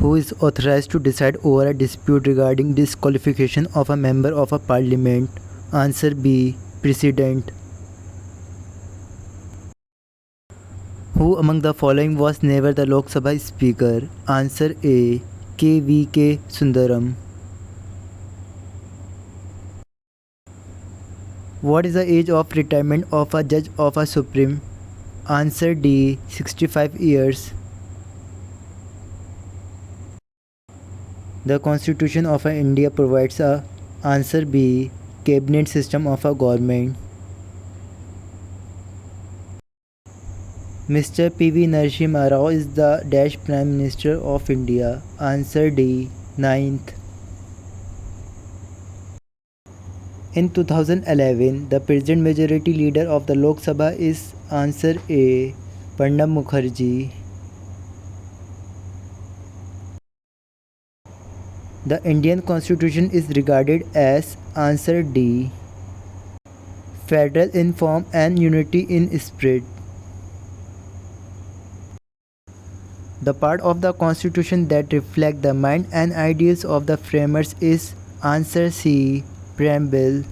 Who is authorized to decide over a dispute regarding disqualification of a member of a parliament? Answer B. President. Who among the following was never the Lok Sabha Speaker? Answer A. K.V.K. Sundaram. What is the age of retirement of a judge of a Supreme? Answer D. 65 years. The Constitution of India provides a. Answer B. Cabinet system of a government. Mr. P.V. Narasimha Rao is the dash Prime Minister of India. Answer D. 9th. In 2011, the present majority leader of the Lok Sabha is. Answer A. Pranab Mukherjee. The Indian Constitution is regarded as. Answer D. Federal in form and unity in spirit. The part of the Constitution that reflect the mind and ideals of the framers is. Answer C. Preamble.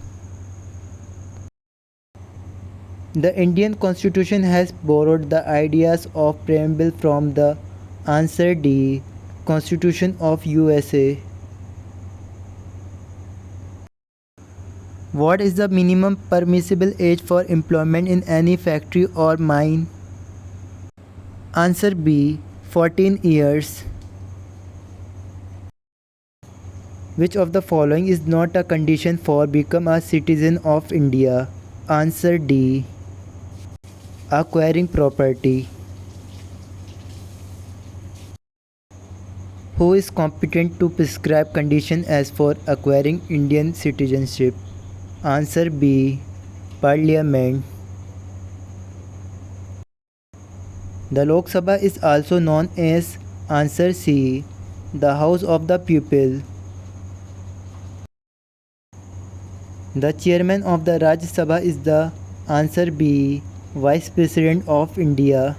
The Indian Constitution has borrowed the ideas of preamble from the. Answer D. Constitution of USA. What is the minimum permissible age for employment in any factory or mine? Answer B. 14 years. Which of the following is not a condition for become a citizen of India? Answer D. Acquiring property. Who is competent to prescribe conditions as for acquiring Indian citizenship? Answer B. Parliament. The Lok Sabha is also known as. Answer C. The House of the People. The chairman of the Rajya Sabha is the. Answer B. Vice President of India.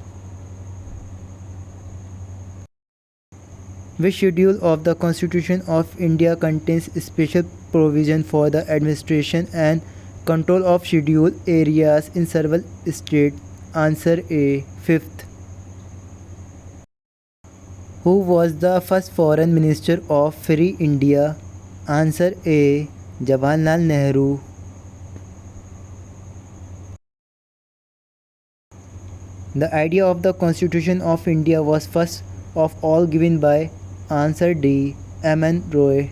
Which schedule of the Constitution of India contains special provision for the administration and control of scheduled areas in several states? Answer A. 5th. Who was the first foreign minister of Free India? Answer A. Jawaharlal Nehru. The idea of the Constitution of India was first of all given by. Answer D. M.N. Roy.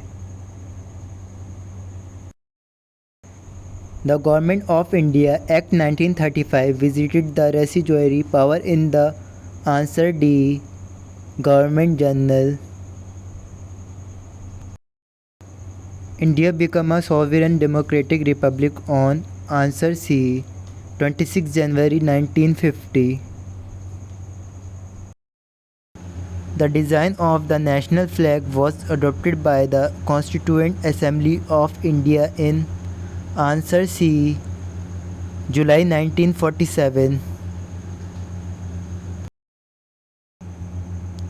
The Government of India Act 1935 visited the residuary power in the. Answer D. Government Journal. India became a sovereign democratic republic on. Answer C. 26 January 1950. The design of the national flag was adopted by the Constituent Assembly of India in. Answer C. July 1947.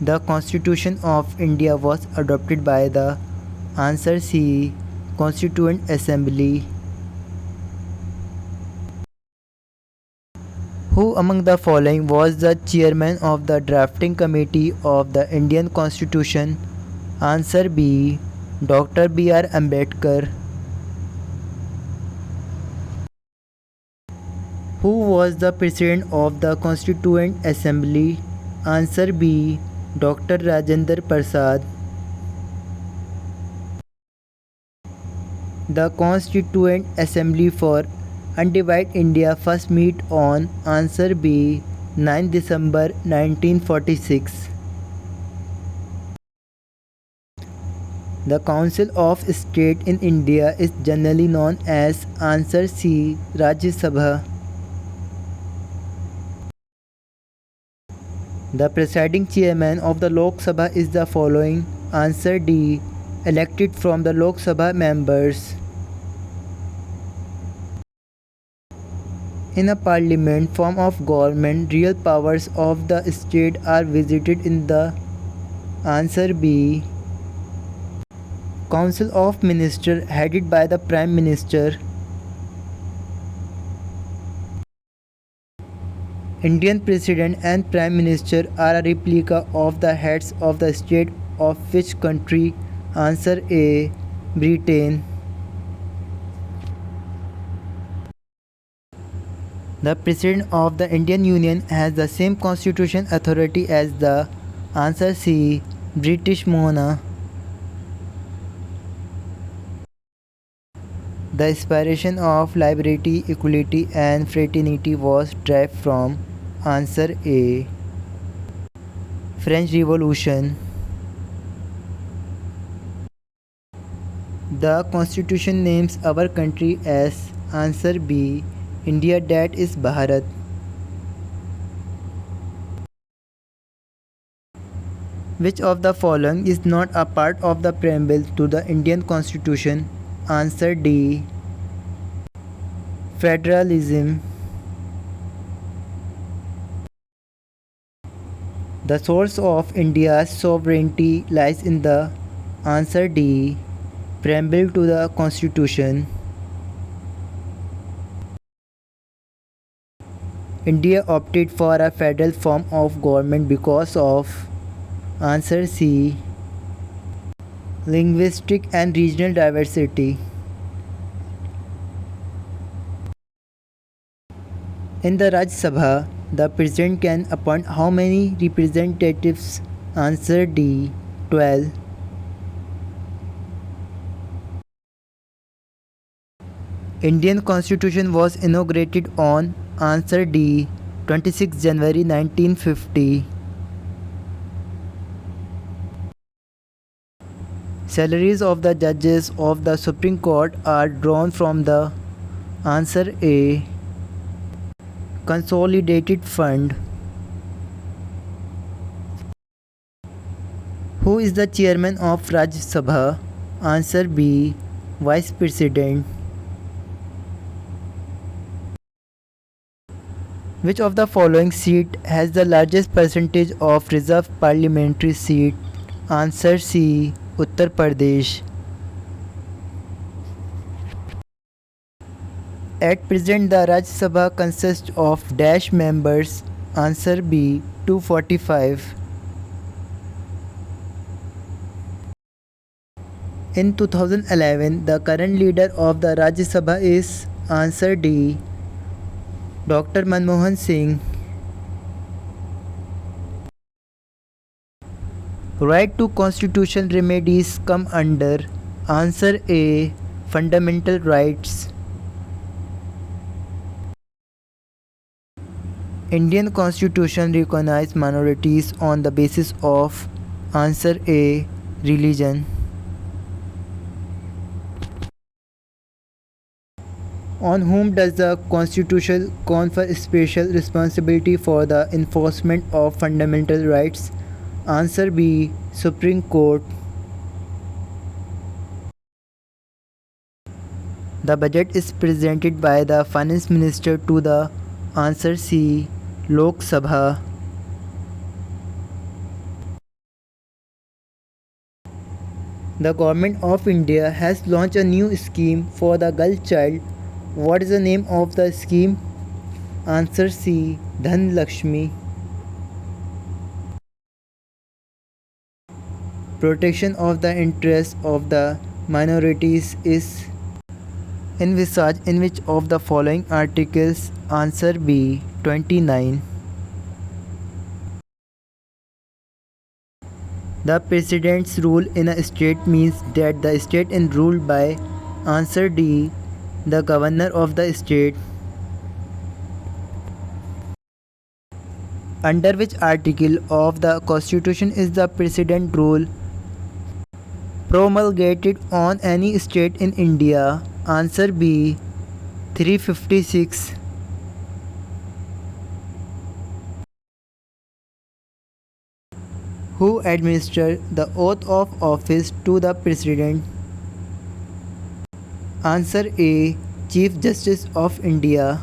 The Constitution of India was adopted by the. Answer C. Constituent Assembly. Who among the following was the chairman of the drafting committee of the Indian Constitution? Answer B. Dr. B.R. Ambedkar. Who was the president of the Constituent Assembly? Answer B. Dr. Rajendra Prasad. The Constituent Assembly for Undivided India first meet on. Answer B. 9 December 1946. The Council of State in India is generally known as. Answer C. Rajya Sabha. The presiding chairman of the Lok Sabha is the following. Answer D. Elected from the Lok Sabha members. In a parliament form of government, real powers of the state are visited in the. Answer B. Council of Ministers headed by the Prime Minister. Indian President and Prime Minister are a replica of the heads of the state of which country? Answer A. Britain. The President of the Indian Union has the same constitution authority as the Answer C. British monarch. The aspiration of liberty, equality and fraternity was derived from Answer A. French Revolution. The constitution names our country as Answer B. India, that is Bharat. Which of the following is not a part of the preamble to the Indian Constitution? Answer D. Federalism. The source of India's sovereignty lies in the Answer D. Preamble to the Constitution. India opted for a federal form of government because of Answer C. Linguistic and regional diversity. In the Rajya Sabha, the President can appoint how many representatives? Answer D. 12. Indian Constitution was inaugurated on Answer D. 26 January 1950. Salaries of the judges of the Supreme Court are drawn from the Answer A. Consolidated Fund. Who is the chairman of Rajya Sabha? Answer B. Vice President. Which of the following seat has the largest percentage of reserved parliamentary seat? Answer C. Uttar Pradesh. At present, the Rajya Sabha consists of dash members. Answer B. 245. In 2011, the current leader of the Rajya Sabha is Answer D. Dr. Manmohan Singh. Right to constitutional remedies come under Answer A. Fundamental rights. Indian Constitution recognizes minorities on the basis of Answer A. Religion. On whom does the Constitution confer special responsibility for the enforcement of fundamental rights? Answer B. Supreme Court. The budget is presented by the Finance Minister to the Answer C. Lok Sabha. The Government of India has launched a new scheme for the girl child. What is the name of the scheme? Answer C. Dhan Lakshmi. Protection of the interests of the minorities is envisaged in which of the following articles? Answer B. 29. The President's rule in a state means that the state is ruled by Answer D. The Governor of the state. Under which article of the Constitution is the President rule promulgated on any state in India? Answer B. 356. Who administers the oath of office to the President? Answer A. Chief Justice of India.